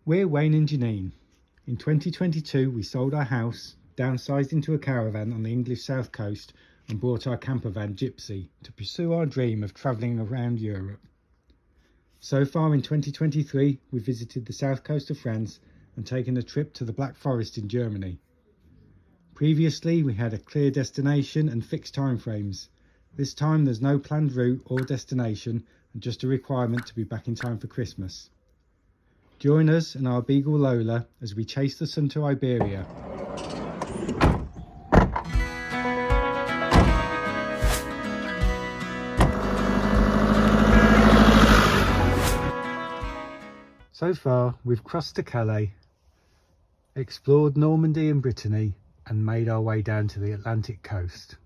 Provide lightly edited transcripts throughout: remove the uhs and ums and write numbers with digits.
We're Wayne and Janine. In 2022 we sold our house, downsized into a caravan on the English south coast and bought our camper van Gypsy to pursue our dream of travelling around Europe. So far in 2023 we visited the south coast of France and taken a trip to the Black Forest in Germany. Previously we had a clear destination and fixed timeframes. This time there's no planned route or destination and just a requirement to be back in time for Christmas. Join us and our beagle Lola as we chase the sun to Iberia. So far we've crossed to Calais, explored Normandy and Brittany and made our way down to the Atlantic coast.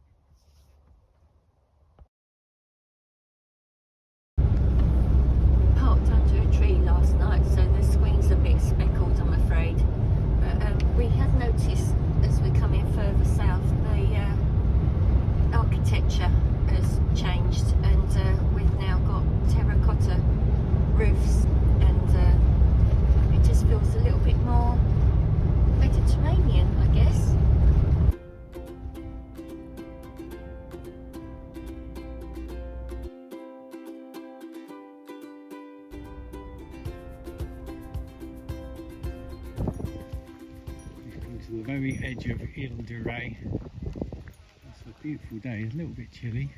Parked under a tree last night, so the screen's a bit speckled, I'm afraid. But we have noticed as we come in further south, the architecture has changed, and we've now got terracotta roofs, and it just feels a little bit more Mediterranean, I guess. To the very edge of Ile-de-Re. It's a beautiful day, a little bit chilly,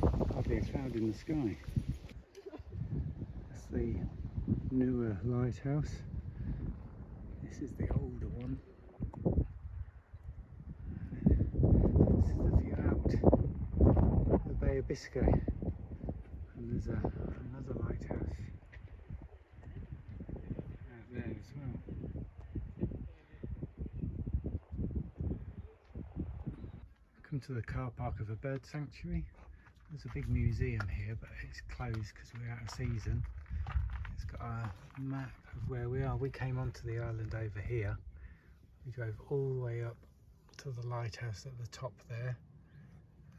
but hardly a cloud in the sky. That's the newer lighthouse. This is the older one. This is the view out the Bay of Biscay, and there's another lighthouse out there as well. Come to the car park of a bird sanctuary. There's a big museum here, but it's closed because we're out of season. It's got a map of where we are. We came onto the island over here. We drove all the way up to the lighthouse at the top there,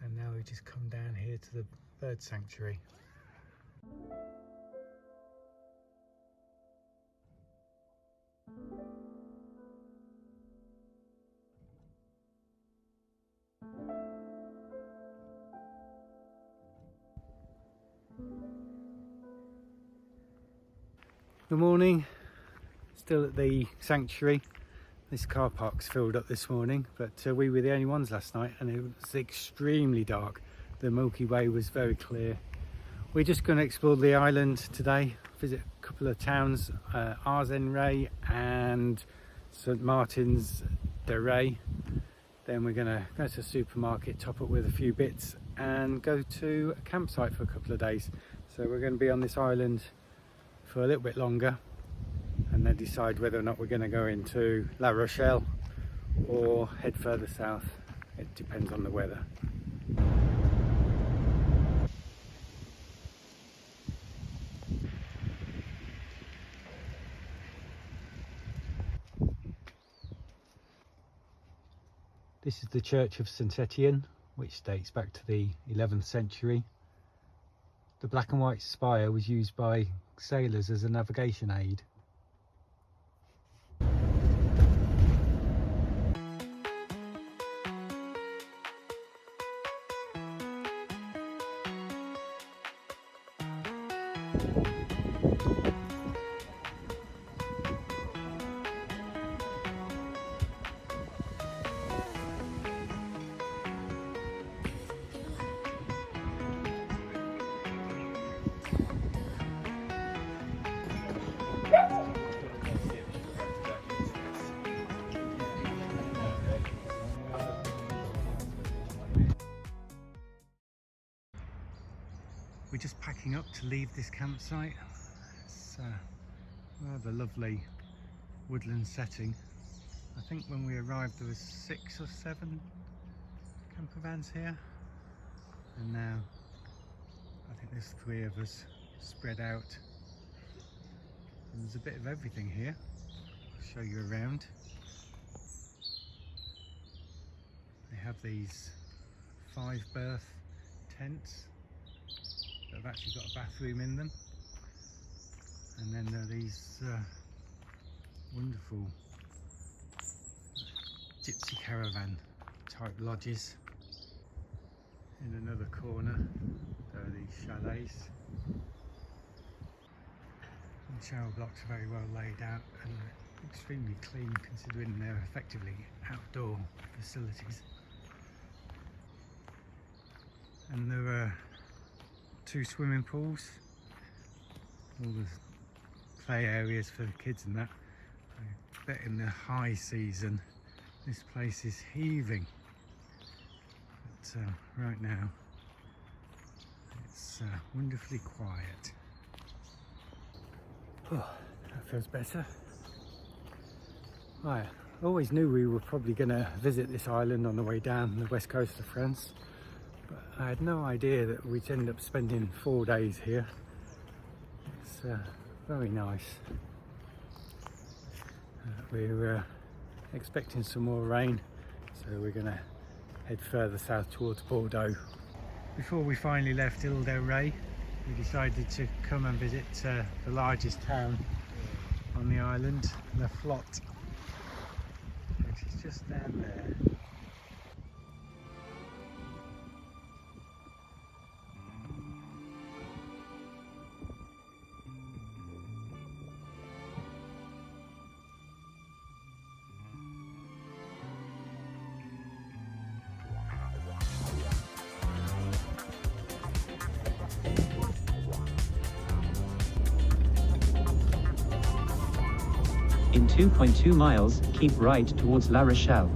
and now we just come down here to the bird sanctuary. Good morning, still at the sanctuary. This car park's filled up this morning, but we were the only ones last night and it was extremely dark. The Milky Way was very clear. We're just going to explore the island today, visit a couple of towns, Ile-de-Re and Saint-Micheal-en-l'Herm. Then we're going to go to the supermarket, top up with a few bits and go to a campsite for a couple of days. So we're going to be on this island for a little bit longer and then decide whether or not we're going to go into La Rochelle or head further south. It depends on the weather. This is the church of Saint-Étienne, which dates back to the 11th century. The black and white spire was used by sailors as a navigation aid. We're just packing up to leave this campsite. It's a rather lovely woodland setting. I think when we arrived there was 6 or 7 camper vans here, and now I think there's 3 of us spread out. And there's a bit of everything here. I'll show you around. They have these 5-berth tents that have actually got a bathroom in them, and then there are these wonderful gypsy caravan type lodges. In another corner there are these chalets. The shower blocks are very well laid out and extremely clean considering they're effectively outdoor facilities. And there are 2 swimming pools, all the play areas for the kids and that. I bet in the high season this place is heaving, but right now it's wonderfully quiet. Oh, that feels better. Right, I always knew we were probably going to visit this island on the way down the west coast of France, but I had no idea that we'd end up spending 4 days here. It's very nice. We're expecting some more rain, so we're going to head further south towards Bordeaux. Before we finally left Ile-de-Re, we decided to come and visit the largest town on the island, La Flotte, which is just down there. In 2.2 miles, keep right towards La Rochelle.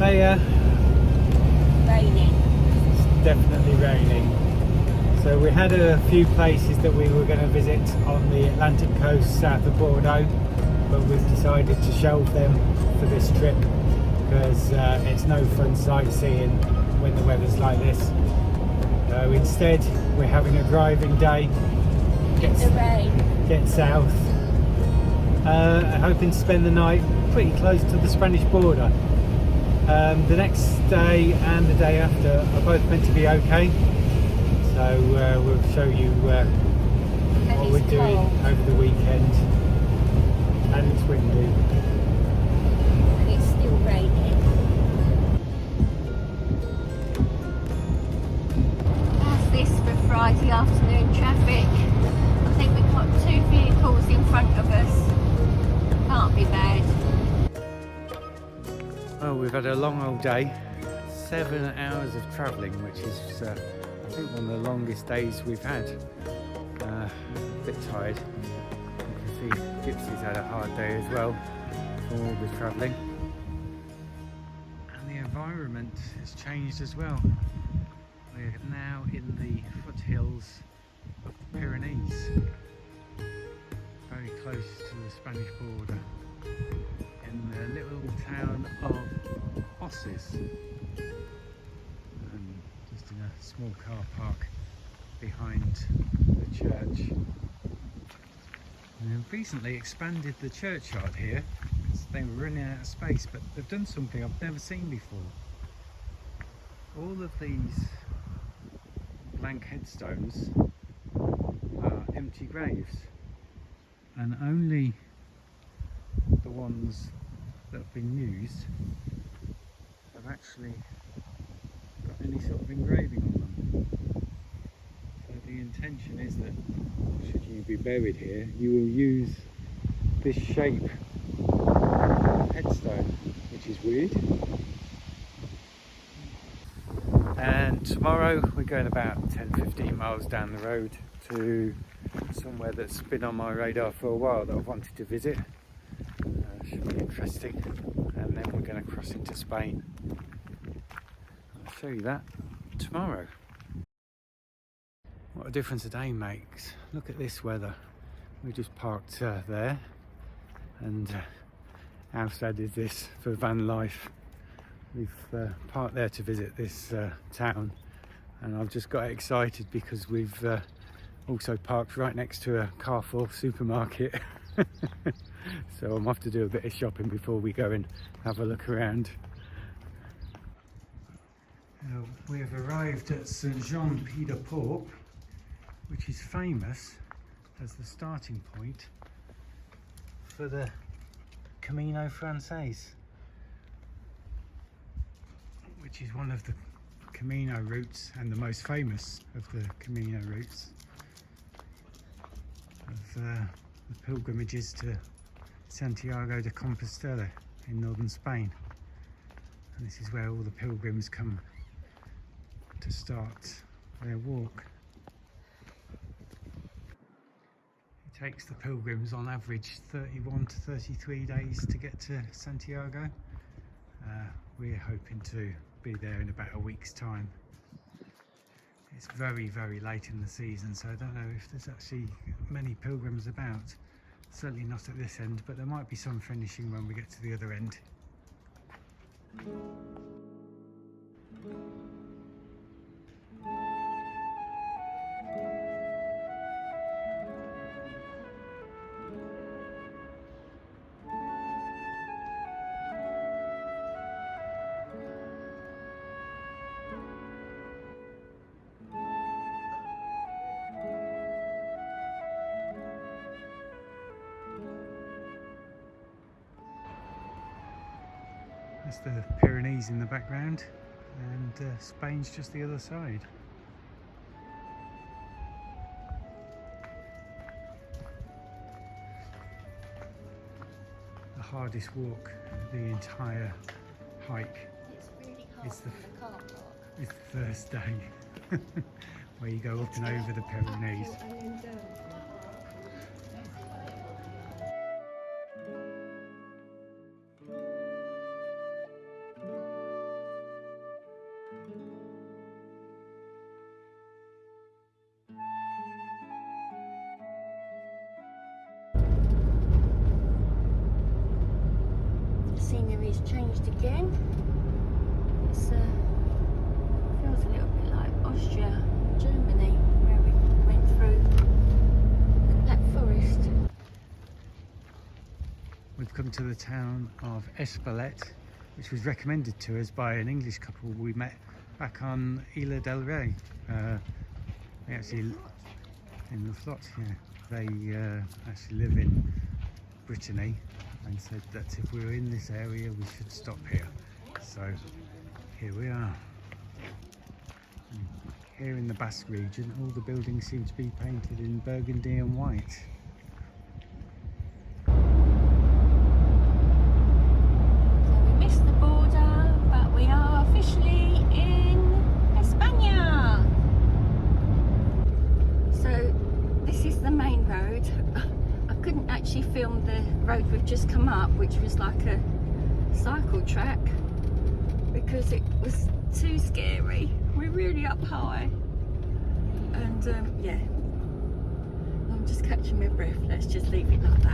Hiya. Raining. It's definitely raining. So we had a few places that we were going to visit on the Atlantic coast south of Bordeaux, but we've decided to shelve them for this trip because it's no fun sightseeing when the weather's like this. So instead we're having a driving day. In the rain. Get south. Hoping to spend the night pretty close to the Spanish border. The next day and the day after are both meant to be okay, so we'll show you what we're doing over the weekend. And it's windy. And it's still raining. How's this for Friday afternoon traffic? I think we've got 2 vehicles in front of us. Can't be bad. Well, we've had a long old day, 7 hours of travelling, which is I think one of the longest days we've had. A bit tired. You can see Gypsy's had a hard day as well from all the travelling. And the environment has changed as well. We're now in the foothills of the Pyrenees, very close to the Spanish border, in the little town of Bosses, just in a small car park behind the church. And they've recently expanded the churchyard here because they were running out of space, but they've done something I've never seen before. All of these blank headstones are empty graves, and only the ones that have been used have actually got any sort of engraving on them. So the intention is that should you be buried here, you will use this shape headstone, which is weird. And tomorrow we're going about 10-15 miles down the road to somewhere that's been on my radar for a while that I've wanted to visit. Should be interesting. And then we're going to cross into Spain. I'll show you that tomorrow. What a difference a day makes. Look at this weather. We just parked there, and how sad is this for van life? We've parked there to visit this town, and I've just got excited because we've also parked right next to a Carrefour supermarket. So I'm off to do a bit of shopping before we go and have a look around. We have arrived at Saint-Jean-Pied-de-Port, which is famous as the starting point for the Camino Frances, which is one of the Camino routes and the most famous of the Camino routes of the pilgrimages to Santiago de Compostela in northern Spain. And this is where all the pilgrims come to start their walk. It takes the pilgrims on average 31 to 33 days to get to Santiago. We're hoping to be there in about a week's time. It's very, very late in the season, so I don't know if there's actually many pilgrims about. Certainly not at this end, but there might be some finishing when we get to the other end. That's the Pyrenees in the background, and Spain's just the other side. The hardest walk of the entire hike. It's really hard It's the car park. It's the first day where you go up and over the Pyrenees. Scenery's changed again. It's feels a little bit like Austria, Germany, where we went through that forest. We've come to the town of Espelette, which was recommended to us by an English couple we met back on Ile-de-Re. They actually in the flot, yeah. They actually live in Brittany, and said that if we were in this area we should stop here. So here we are. Here in the Basque region, all the buildings seem to be painted in burgundy and white. So we missed the border, but we are officially in España. So this is the main road. I couldn't actually film the road we've just come up, which was like a cycle track, because it was too scary. We're really up high, and yeah, I'm just catching my breath. Let's just leave it like that.